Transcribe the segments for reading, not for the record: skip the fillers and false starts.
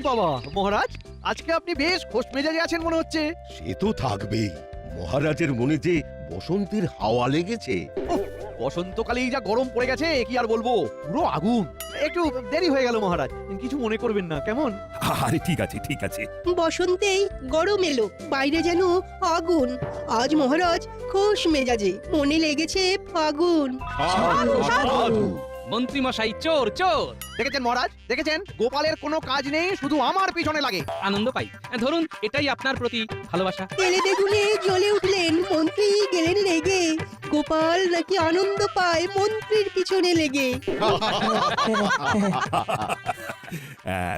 বাবা মহারাজ, আজকে আপনি বেশ খোশ মেজাজে আছেন মনে হচ্ছে। সে তো থাকবেই। মহারাজের মনে যে বসন্তের হাওয়া লেগেছে। উফ, বসন্তকালেই যা গরম পড়ে গেছে কি আর বলবো, পুরো আগুন। একটু দেরি হয়ে গেল মহারাজ, কিছু মনে করবেন না কেমন? আরে ঠিক আছে ঠিক আছে। বসন্তেই গরম এলো, বাইরে যেন আগুন। আজ মহারাজ খোশ মেজাজে, মনে লেগেছে ফাগুন। মন্ত্রী মশাই চোর চোর। দেখেছেন মহারাজ, দেখেছেন গোপালের কোনো কাজ নেই, শুধু আমার পিছনে লাগে। আনন্দ পাই, ধরুন এটাই আপনার প্রতি ভালোবাসা। তেলে বেগুনে জ্বলে উঠলেন মন্ত্রী, গেলেন রেগে। গোপাল নাকি আনন্দ পায় মন্ত্রীর পিছনে লেগে।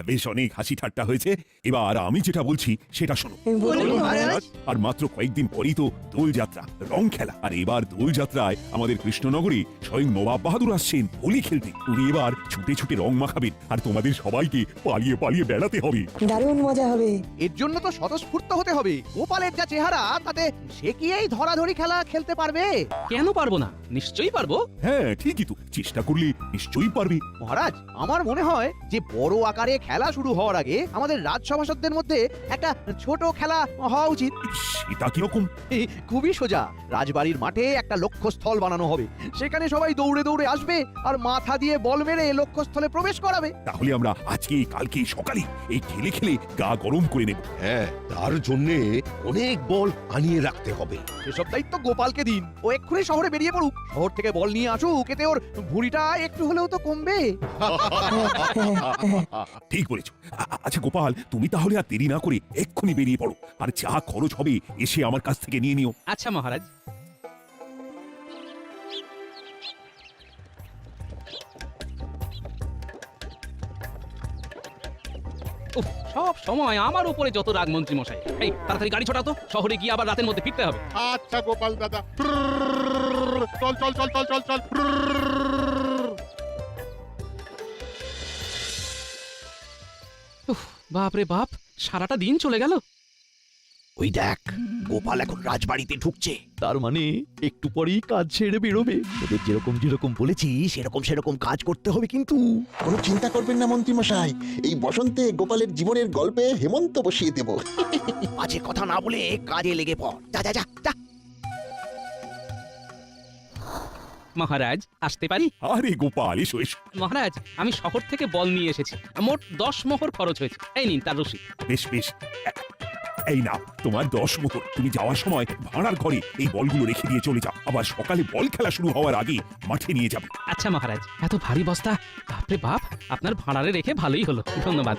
বেশ অনেক হাসি ঠাট্টা হয়েছে। এবার আমি যেটা বলছি সেটা শোনো। বলুন মহারাজ। আর মাত্র কয়েকদিন পরেই তো দোল যাত্রা, রং খেলা। আর এবার দোল যাত্রায় আমাদের কৃষ্ণনগরে স্বয়ং নবাব বাহাদুর আসছেন হোলি খেলতে। উনি এবার ছুটে ছুটে রং মাখাবেন, আর তোমাদের সবাইকে পালিয়ে পালিয়ে বেড়াতে হবে। দারুণ মজা হবে। এর জন্য তো স্বতঃস্ফূর্ত হতে হবে। গোপালের যা চেহারা, তাতে সে কি এই ধরাধরি খেলা খেলতে পারবে? কেন পারবো না, নিশ্চয়ই পারবো। হ্যাঁ ঠিকই তো, চেষ্টা করলে নিশ্চয়ই পারবে। মহারাজ, আমার মনে হয় যে বড় আকারে খেলা শুরু হওয়ার আগে আমাদের রাজসভাসদদের মধ্যে একটা ছোট খেলা হওয়া উচিত। সেটা কিরকম? খুবই সোজা। রাজবাড়ির মাঠে একটা লক্ষ্যস্থল বানানো হবে, সেখানে সবাই দৌড়ে দৌড়ে আসবে আর মাথা দিয়ে বল মেরে লক্ষ্যস্থলে প্রবেশ করাবে। তাহলে আমরা আজকে কালকে সকালে এই খেলে খেলে গা গরম করে নেব। হ্যাঁ, তার জন্যে অনেক বল আনিয়ে রাখতে হবে। সেসব দায়িত্ব গোপালকে দিন। ও এক্ষুনি শহরে বেরিয়ে পড়ুক, শহর থেকে বল নিয়ে আসুক, এতে ওর ভুঁড়িটা একটু হলেও তো কমবে। ঠিক বলেছো। আচ্ছা গোপাল, তুমি তাহলে আর দেরি না করে এক্ষুনি বেরিয়ে পড়ো, আর যা খরচ হবে এসে আমার কাছ থেকে নিয়ে নিও। আচ্ছা মহারাজ। উফ, সব সময় আমার উপরে যত রাগ মন্ত্রী মশাই। এই তাড়াতাড়ি গাড়ি ছোটাও তো, শহরে গিয়ে আবার রাতের মধ্যে ফিরতে হবে। আচ্ছা গোপাল দাদা, চল চল চল চল চল চল। উফ, বাপ রে বাপ, সারাটা দিন চলে গেল। ওই দেখ, গোপাল এখন রাজবাড়িতে ঢুকছে। তার মানে একটু পরেই কাজ ছেড়ে বেরোবে। ওদের যেরকম যেরকম বলেছি সেরকম সেরকম কাজ করতে হবে কিন্তু। কোনো চিন্তা করবেন না মন্ত্রী মশাই, এই বসন্তে গোপালের জীবনের গল্পে হেমন্ত বসিয়ে দেব। বাজে কথা না বলে কাজে লেগে পড়। যা যা যা যা। মহারাজ আসতে পারি? আরে গোপাল, এসো এসো। মহারাজ, আমি শহর থেকে বল নিয়ে এসেছি, মোট 10 মোহর খরচ হয়েছে। এই নিন তার রসিদ। বেশ বেশ, এই নাও তোমার 10 মোহর। তুমি যাওয়ার সময় ভাড়ার ঘরে এই বলগুলো রেখে দিয়ে চলে যাও, আবার সকালে বল খেলা শুরু হওয়ার আগে মাঠে নিয়ে যাবে। আচ্ছা মহারাজ, এত ভারী বস্তা, বাপরে বাপ, আপনার ভাড়ারে রেখে ভালোই হলো, ধন্যবাদ।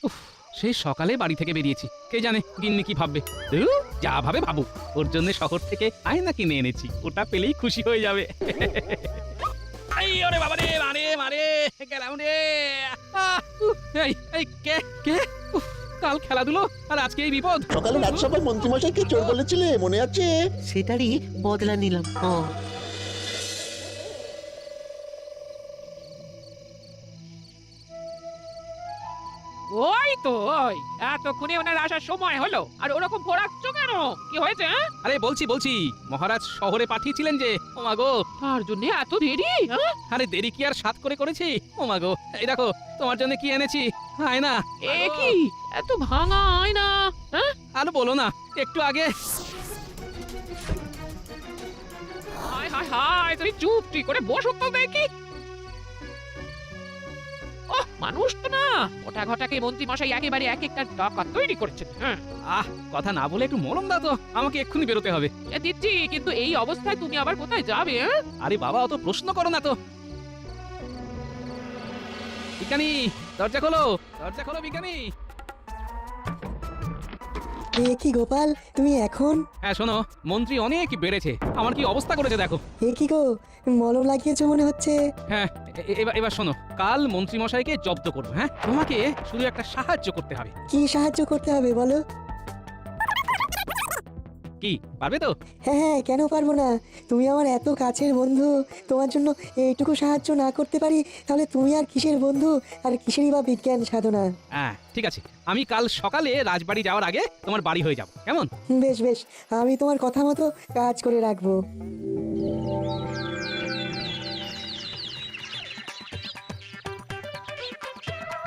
উফ, সেই সকালে বাড়ি থেকে বেরিয়েছি, কে জানে গিন্নি কি ভাববে। ধুর, যা ভাবে ভাবুক, ওর জন্য শহর থেকে আয়না কিনে এনেছি, ওটা পেলেই খুশি হয়ে যাবে। এই ওরে বাবা রে, মারে মারে গেলাম রে। এই এই কে কে? উফ, কাল খেলাধুলো আর আজকে এই বিপদ। সকালে রাজসভায় মন্ত্রী মশাইকে চোর বলেছিলে, মনে আছে? সেটারই বদলা নিলাম। ওই তো ওই এতক্ষণে ওনার আসার সময় হলো, আর ওরকম ঘোরাচ্ছ কেন? কি হয়েছে? আরে বলছি বলছি, মহারাজ শহরে পাঠিয়েছিলেন যে, ও মাগো। তার জন্য এত দেরি? আরে দেরি কি আর সাত করে করেছি? ও মাগো, এই দেখো তোমার জন্য কি এনেছি, আয়না। এ কি এত ভাঙা আয়না? আর বলো না, একটু আগে। হায় হায় হায়, তুমি চুপটি করে বসো তো দেখি। ওহ, মানুষ তো না, গোটা ঘটাকে মন্ত্রী মশাই একেবারে এক একটা টাকা তৈরি করেছেন। আহ, কথা না বলে একটু মলম দাও তো, আমাকে এক্ষুনি বেরোতে হবে। দিচ্ছি, কিন্তু এই অবস্থায় তুমি আবার কোথায় যাবে? আরে বাবা, অত প্রশ্ন করো না তো। বিজ্ঞানী, দরজা খোলো, দরজা খোলো বিজ্ঞানী। এ কি গোপাল, তুমি এখন? হ্যাঁ শোনো, মন্ত্রী অনেক বেড়েছে, আমার কি অবস্থা করেছে দেখো। এ কি গো, মলম লাগিয়েছো মনে হচ্ছে। হ্যাঁ, এবার এবার শোনো, কাল মন্ত্রী মশাইকে জব্দ করবো। হ্যাঁ, তোমাকে শুধু একটা সাহায্য করতে হবে। কি সাহায্য করতে হবে বলো? কি পারবে তো? হ্যাঁ হ্যাঁ, কেন পারবো না? তুমি আমার এত কাছের বন্ধু, তোমার জন্য এইটুকু সাহায্য না করতে পারি তাহলে তুমি আর কিসের বন্ধু, আর কিসেরই বা বিজ্ঞান সাধনা। হ্যাঁ ঠিক আছে, আমি কাল সকালে রাজবাড়ি যাওয়ার আগে তোমার বাড়ি হয়ে যাব, কেমন? বেশ বেশ, আমি তোমার কথা মতো কাজ করে রাখবো।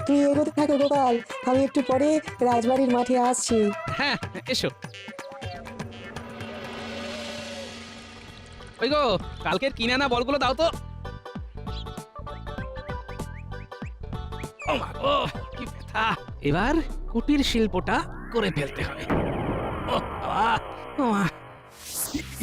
তুমি এগোতে থাকো গোপাল, আমি একটু পরে রাজবাড়ির মাঠে আসছি। হ্যাঁ এসো। ওই গো, কালকের কিনে আনা বলগুলো দাও তো। ও মা গো, কি ব্যথা! এবার কুটির শিল্পটা করে ফেলতে হবে। ও বাবা, ও মা।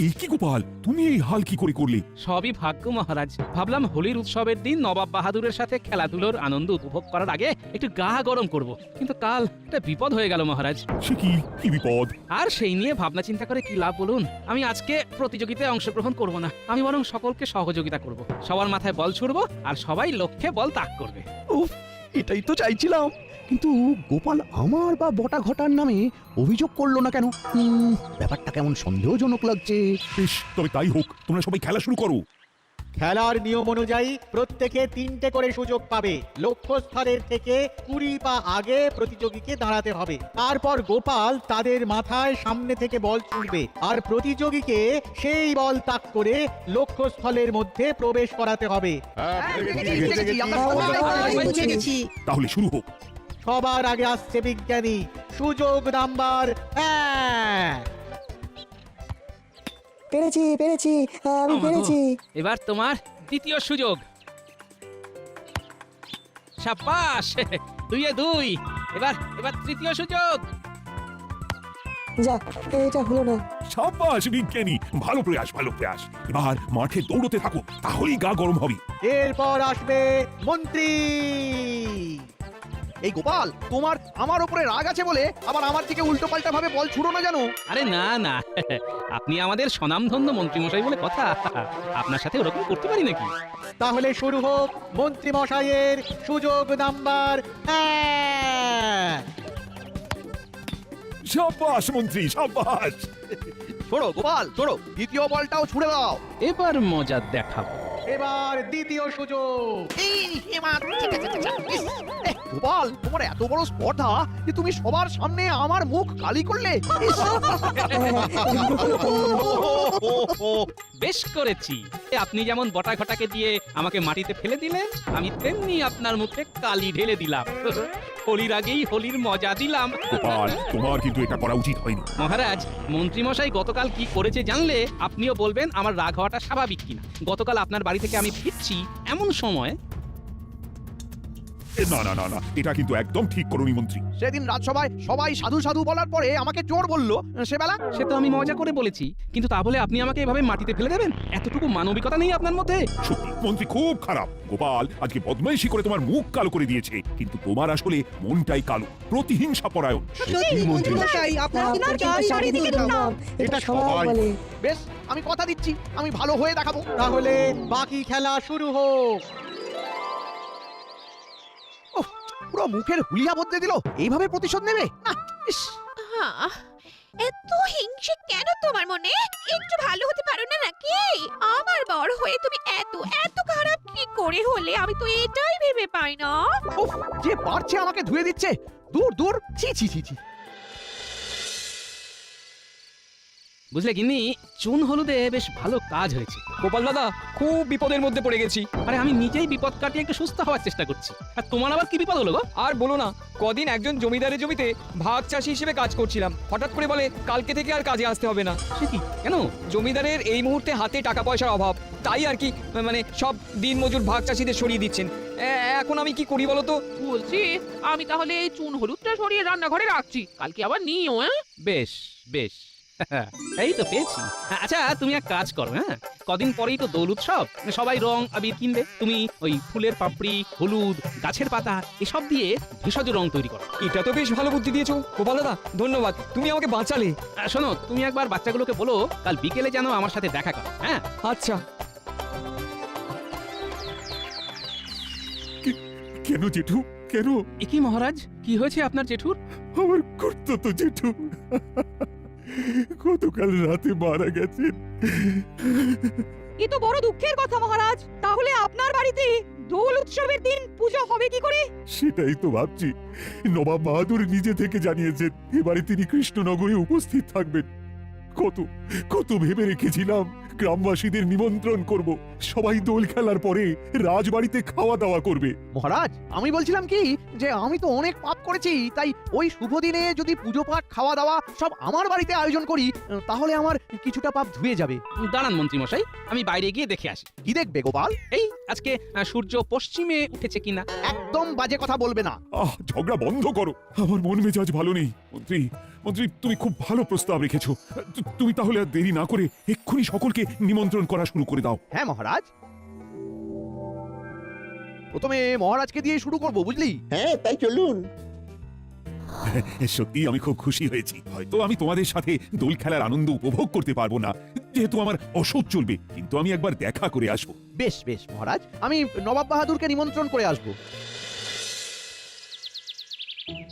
এই কি গোপাল, তুমি এই হাল কি করে করলে? সবই ভাগ্য মহারাজ। ভাবলাম হোলির উৎসবের দিন নবাব বাহাদুরের সাথে খেলাধুলোর আনন্দ উপভোগ করার আগে একটু গা গরম করব, কিন্তু কাল একটা বিপদ হয়ে গেল মহারাজ। সে কি, কি বিপদ? আর সেই নিয়ে ভাবনা চিন্তা করে কি লাভ বলুন? আমি আজকে প্রতিযোগিতায় অংশগ্রহণ করব না, আমি বরং সকলকে সহযোগিতা করব। সবার মাথায় বল ছুড়বো আর সবাই লক্ষ্যে বল তাক করবে। উফ, এটাই তো চাইছিলাম, কিন্তু গোপাল আমার বা বটা ঘটার নামে অভিযোগ করলো না কেন? ব্যাপারটা কেমন সন্দেহজনক লাগছে। বেশ, তবে তাই হোক, তোমরা সবাই খেলা শুরু করো। খেলার নিয়ম অনুযায়ী প্রত্যেকে 3টে করে সুযোগ পাবে। লক্ষ্যস্থলের থেকে 20 পা আগে প্রতিযোগীকে দাঁড়াতে হবে। তারপর গোপাল তাদের মাথায় সামনে থেকে বল ছুঁড়বে আর প্রতিযোগীকে সেই বল তাক করে লক্ষ্যস্থলের মধ্যে প্রবেশ করাতে হবে। বুঝে গেছি। তাহলে শুরু হোক। সবার আগে আসছে বিজ্ঞানী। সুযোগ নাম্বার 1। পেরেছি পেরেছি, আমি পেরেছি। এবার তোমার দ্বিতীয় সুযোগ। সাব্বাস, 2-2। এবার এবার তৃতীয় সুযোগ। যা, এটা হলো না। সাব্বাস বিজ্ঞানী, ভালো প্রয়াস, ভালো প্রয়াস। এবার মাঠে দৌড়তে থাকো, তাহলেই গা গরম হবে। এরপর আসবে মন্ত্রী। এই গোপাল, তোমার আমার উপরে রাগ আছে বলে আবার আমার দিকে উল্টো পাল্টা ভাবে বল ছুড়ো না জানো? আরে না না, আপনি আমাদের স্বনামধন্য মন্ত্রীমশাই বলে কথা, আপনার সাথে ওরকম করতে পারি নাকি? তাহলে শুরু হোক মন্ত্রী মশাইয়ের সুযোগ নাম্বার 1। সাব্বাস মন্ত্রী, সাব্বাস। ছোড়ো গোপাল, ছোড়ো, দ্বিতীয় বলটাও ছুড়ে দাও। এবার মজা দেখাবো। এবার দ্বিতীয় সুযোগ। গোপাল, তোমার এত বড় স্পর্ধা যে তুমি সবার সামনে আমার মুখ কালি করলে। ইস! বেশ করেছি। আপনি যেমন বটা ঘটাকে দিয়ে আমাকে মাটিতে ফেলে দিলেন, আমি তেমনি আপনার মুখে কালি ঢেলে দিলাম। হোলির আগেই হোলির মজা দিলাম। গোপাল, তোমার কিন্তু এটা করা উচিত হয়নি। মহারাজ, মন্ত্রীমশাই গতকাল কি করেছে জানলে আপনিও বলবেন আমার রাগ হওয়াটা স্বাভাবিক কিনা। গতকাল আপনার বাড়ি থেকে আমি ফিরছি এমন সময়। না না না না, এটা কিন্তু একদম ঠিক করোনি মন্ত্রী। সেদিন রাজসভায় সবাই সাধু সাধু বলার পরে আমাকে চোর বললো, সেবেলা সে তো আমি মজা করে বলেছি, কিন্তু তা বলে আপনি আমাকে এভাবে মাটিতে ফেলে দেবেন? এতটুকু মানবিকতা নেই আপনার মধ্যে? সত্যি মন্ত্রী খুব খারাপ। গোপাল আজকে বদমাইশি করে তোমার মুখ কালো করে দিয়েছে, কিন্তু তোমার আসলে মনটাই কালো, প্রতিহিংসা পরায়ণ। সত্যি মন্ত্রী মশাই, আপনার আপনার গায়ে চারিদিকে দুর্নাম। এটা সবাই বলে। বেশ, আমি কথা দিচ্ছি, আমি ভালো হয়ে দেখাবো। তাহলে বাকি খেলা শুরু হোক। পুরো মুখের হুলিয়া বদলে দিল, এইভাবে প্রতিশোধ নেবে না? ইস! এত হিংসে কেন তোমার মনে? একটু ভালো হতে পারো না নাকি? আমার বড় হয়ে তুমি এত এত খারাপ কি করে হলে, আমি তো এটাই ভেবে পাই না। উফ, যে পারছে আমাকে ধুয়ে দিচ্ছে। দূর দূর, ছি ছি ছি ছি। বুঝলে গিন্নি, চুন হলুদে বেশ ভালো কাজ হয়েছে। গোপাল দাদা, খুব বিপদের মধ্যে পড়ে গেছি। আরে আমি নিজেই বিপদ কাটিয়ে একটু সুস্থ হওয়ার চেষ্টা করছি, আর তোমার আবার কি বিপদ হলো গো? আর বলো না, কদিন একজন জমিদারের জমিতে ভাগ চাষি হিসেবে কাজ করছিলাম। হঠাৎ করে বলে কালকে থেকে আর কাজে আসতে হবে না। সে কি, কেন? জমিদারের এই মুহূর্তে হাতে টাকা পয়সার অভাব, তাই আর কি, মানে সব দিন মজুর ভাগ চাষিদের সরিয়ে দিচ্ছেন। এখন আমি কি করি বলো তো? বলছি, আমি তাহলে এই চুন হলুদটা সরিয়ে রান্নাঘরে রাখছি, কালকে আবার নিও। বেশ বেশ, এই তো পেয়েছি। আচ্ছা, তুমি এক কাজ করো, হ্যাঁ, কদিন পরেই তো দোল উৎসব, সবাই রং আবির কিনবে। তুমি ওই ফুলের পাপড়ি, হলুদ, গাছের পাতা এসব দিয়ে ভেষজ রং তৈরি করো। এটা তো বেশ ভালো বুদ্ধি দিয়েছো গোপাল দাদা, ধন্যবাদ, তুমি আমাকে বাঁচালে। শোনো, তুমি একবার বাচ্চাগুলোকে বলো কাল বিকেলে যেন আমার সাথে দেখা করো। হ্যাঁ, আচ্ছা। কেন জেঠু, কেন? এ কি মহারাজ, কি হয়েছে আপনার জেঠুর? আমার কর্তব্য জেঠু গতকাল রাতে মারা গেছেন। এ তো বড় দুঃখের কথা মহারাজ। তাহলে আপনার বাড়িতে দোল উৎসবের দিন পূজা হবে কি করে? সেটাই তো ভাবছি। নবাব বাহাদুর নিজে থেকে জানিয়েছেন এবারে তিনি কৃষ্ণনগরে উপস্থিত থাকবেন। কত কত ভেবে রেখেছিলাম গ্রামবাসীদের নিমন্ত্রণ করব, সবাই দোল খেলার পরে রাজবাড়িতে খাওয়া দাওয়া করবে। মহারাজ আমি বলছিলাম কি যে আমি তো অনেক পাপ করেছি, তাই ওই শুভ দিনে যদি পুজো পাঠ খাওয়া দাওয়া সব আমার বাড়িতে আয়োজন করি তাহলে আমার কিছুটা পাপ ধুয়ে যাবে। দাঁড়ান মন্ত্রী মশাই, আমি বাইরে গিয়ে দেখে আসি। কি দেখবে গোপাল? এই আজকে সূর্য পশ্চিমে উঠেছে কিনা। একদম বাজে কথা বলবে না। ঝগড়া বন্ধ করো, আমার মন মেজাজ ভালো নেই। মন্ত্রী মন্ত্রী তুমি খুব ভালো প্রস্তাব রেখেছো। তুমি তাহলে আর দেরি না করে এক্ষুনি সকলকে নিমন্ত্রণ করা শুরু করে দাও। হ্যাঁ মহারাজ, প্রথমে মহারাজকে দিয়ে শুরু করব, বুঝলি? হ্যাঁ তাই চলুন। সত্যি আমি খুব খুশি হয়েছি। হয়তো আমি তোমাদের সাথে দোল খেলার আনন্দ উপভোগ করতে পারবো না, যেহেতু আমার অসুখ চলবে, কিন্তু আমি একবার দেখা করে আসবো। বেশ বেশ মহারাজ, আমি নবাব বাহাদুরকে নিমন্ত্রণ করে আসবো।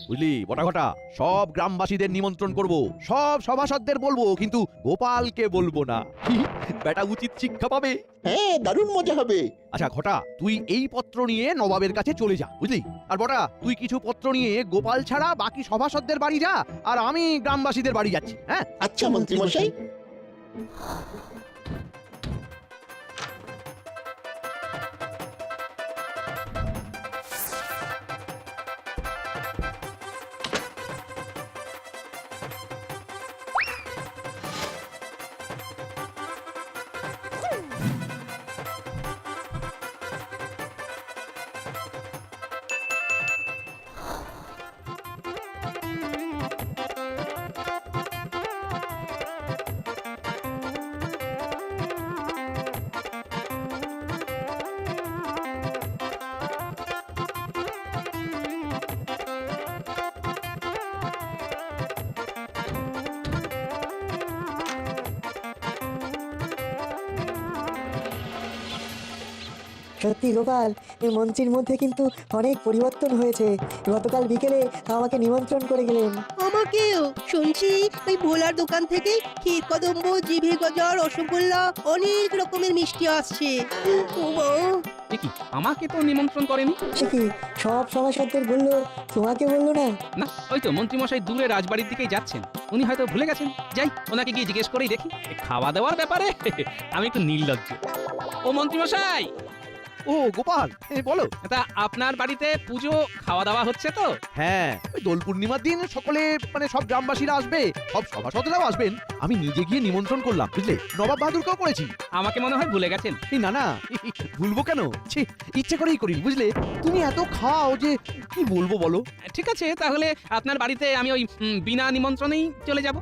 বুঝলি বটা ঘটা, সব গ্রামবাসীদের নিমন্ত্রণ করব, সব সভাসদদের বলবো, কিন্তু গোপালকে বলবো না। বেটা উচিত শিক্ষা পাবে। হ্যাঁ দারুণ মজা হবে। আচ্ছা ঘটা, তুই এই পত্র নিয়ে নবাবের কাছে চলে যা, বুঝলি? আর বটা, তুই কিছু পত্র নিয়ে গোপাল ছাড়া বাকি সভাসদদের বাড়ি যা, আর আমি গ্রামবাসীদের বাড়ি যাচ্ছি। হ্যাঁ আচ্ছা মন্ত্রী মশাই। সত্যি গোপাল, এই মন্ত্রীর মধ্যে কিন্তু অনেক পরিবর্তন হয়েছে। গতকাল বিকেলে আমাকে নিমন্ত্রণ করে গেলেন। আমাকেও শুনছি ওই ভোলার দোকান থেকে ক্ষীর কদম্ব, জিভে গজা, রসগোল্লা, অনেক রকমের মিষ্টি আসছে। ও মা, কি আমাকে তো নিমন্ত্রণ করেনি। সে কি সব সভাসদদের বললো, তোমাকে বললো না? না, ওই তো মন্ত্রী মশাই দূরে রাজবাড়ির দিকেই যাচ্ছেন, উনি হয়তো ভুলে গেছেন। যাই, ওনাকে গিয়ে জিজ্ঞেস করেই দেখি। এই খাওয়া দাওয়ার ব্যাপারে আমি একটু নির্লজ্জ। ও মন্ত্রী মশাই। ও গোপাল, বলো। তা আপনার বাড়িতে পুজো খাওয়া দাওয়া হচ্ছে তো? হ্যাঁ, ওই দোল পূর্ণিমার দিন সকলে মানে সব গ্রামবাসীরা আসবে, সব সভাসদরাও আসবেন। আমি নিজে গিয়ে নিমন্ত্রণ করলাম, বুঝলে? নবাব বাহাদুরকেও করেছি। আমাকে মনে হয় ভুলে গেছেন। না না, ভুলবো কেন? ছি, ইচ্ছে করেই করি, বুঝলে? তুমি এত খাও যে কি বলবো বলো। ঠিক আছে, তাহলে আপনার বাড়িতে আমি ওই বিনা নিমন্ত্রণেই চলে যাব।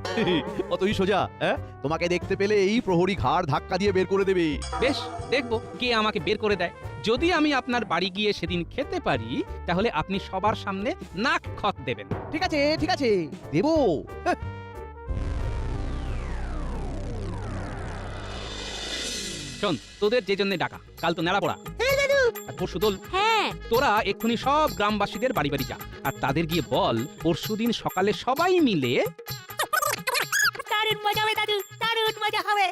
অতই সোজা? হ্যাঁ, তোমাকে দেখতে পেলে এই প্রহরী ঘাড় ধাক্কা দিয়ে বের করে দেবে। বেশ, দেখবো কে আমাকে বের করে দেয়। যদি আমি আপনার বাড়ি গিয়ে সেদিন খেতে পারি, তাহলে আপনি সবার সামনে নাক খত দেবেন। ঠিক আছে ঠিক আছে, দেবো। শোন, তোদের যে জন্য ডাকা, কাল তো নেড়া পড়া, পরশু দোল। হ্যাঁ তোরা এক্ষুনি সব গ্রামবাসীদের বাড়ি বাড়ি যা, আর তাদের গিয়ে বল পরশুদিন সকালে সবাই মিলে। দারুণ মজা হবে দাদু, দারুণ মজা হবে।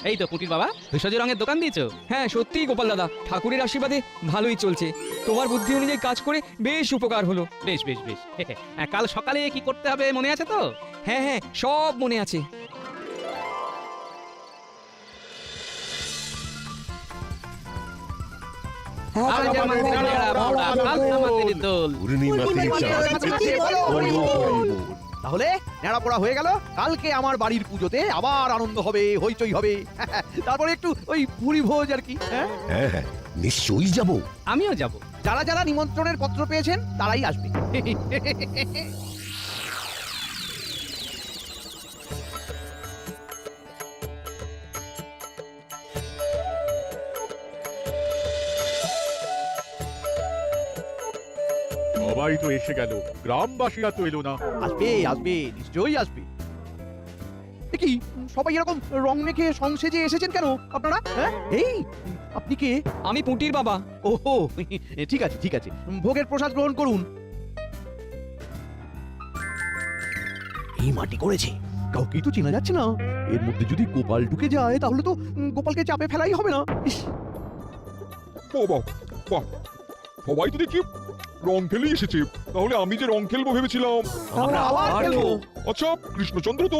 এই তো পুটির বাবা, ভেষজ রঙের দোকান দিয়েছো? হ্যাঁ সত্যিই গোপাল দাদা, ঠাকুরের আশীর্বাদে ভালোই চলছে। তোমার বুদ্ধি অনুযায়ী কাজ করে বেশ উপকার হলো। বেশ বেশ বেশ। কাল সকালে কি করতে হবে মনে আছে তো? হ্যাঁ হ্যাঁ, সব মনে আছে। হ্যাঁ, আজ গোপাল, আমাদের গোপাল, নেড়া গোপাল, পড়া, গোপাল, কাল আমাদের দোল। পূর্ণিমাতে তাহলে নেড়া পড়া হয়ে গেল। কালকে আমার বাড়ির পুজোতে আবার আনন্দ হবে, হইচই হবে। তারপরে একটু ওই ভুরি ভোজ আর কি। হ্যাঁ হ্যাঁ নিশ্চয়ই যাব। আমিও যাব। যারা যারা নিমন্ত্রণের পত্র পেয়েছেন তারাই আসবে। সবাই তো এসে গেল, গ্রামবাসীরা তো এলো না। আসবে আসবে, নিশ্চয়ই আসবে। এ কি সবাই এরকম রং মেখে সংসেজে এসেছেন কেন আপনারা? হ্যাঁ, এই আপনি কে? আমি পুঁটির বাবা। ওহো, ঠিক আছে ঠিক আছে, ভোগের প্রসাদ গ্রহণ করুন। এই মাটি করেছে, কাউকেই তো চেনা যাচ্ছে না। এর মধ্যে যদি গোপাল ঢুকে যায় তাহলে তো গোপালকে চাপে ফেলাই হবে না। ইস, বাবা বাহ, সবাই তো দেখি রং খেলেই এসেছে। তাহলে আমি যে রং খেলবো ভেবেছিলাম। আমরা আবার খেলবো। আচ্ছা, কৃষ্ণচন্দ্র তো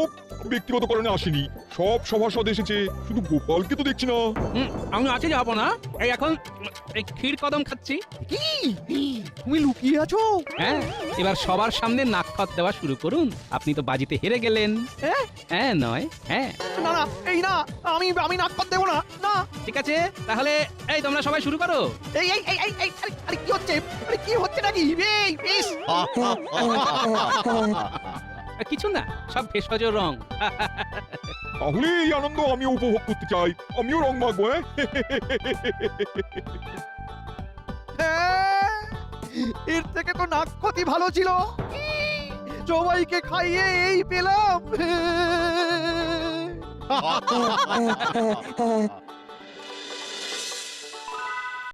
ব্যক্তিগত কারণে আসেনি, সব সভাসদ এসেছে, শুধু গোপালকে তো দেখছি না। আমি আছে যাবো না, এই এখন এই ক্ষীর কদম খাচ্ছি। কি তুমি লুকিয়ে আছো? হ্যাঁ, এবার সবার সামনে নাক খত দেওয়া শুরু করুন। আপনি তো বাজিতে হেরে গেলেন। হ্যাঁ নয় হ্যাঁ। না না, এই না, আমি নাক পাত দেবো না। না, ঠিক আছে, তাহলে এই তোমরা সবাই শুরু করো। এই এই এই এই এই, আরে কি হচ্ছে? আরে কি হচ্ছে নাকি? এই বেশ, কিছু না, সব ভেষজ রং। তাহলে এই আনন্দ আমিও উপভোগ করতে চাই, আমিও রং মাখবো। এর থেকে তো নাক ক্ষতি ভালো ছিল। সবাইকে খাইয়ে এই পেলাম।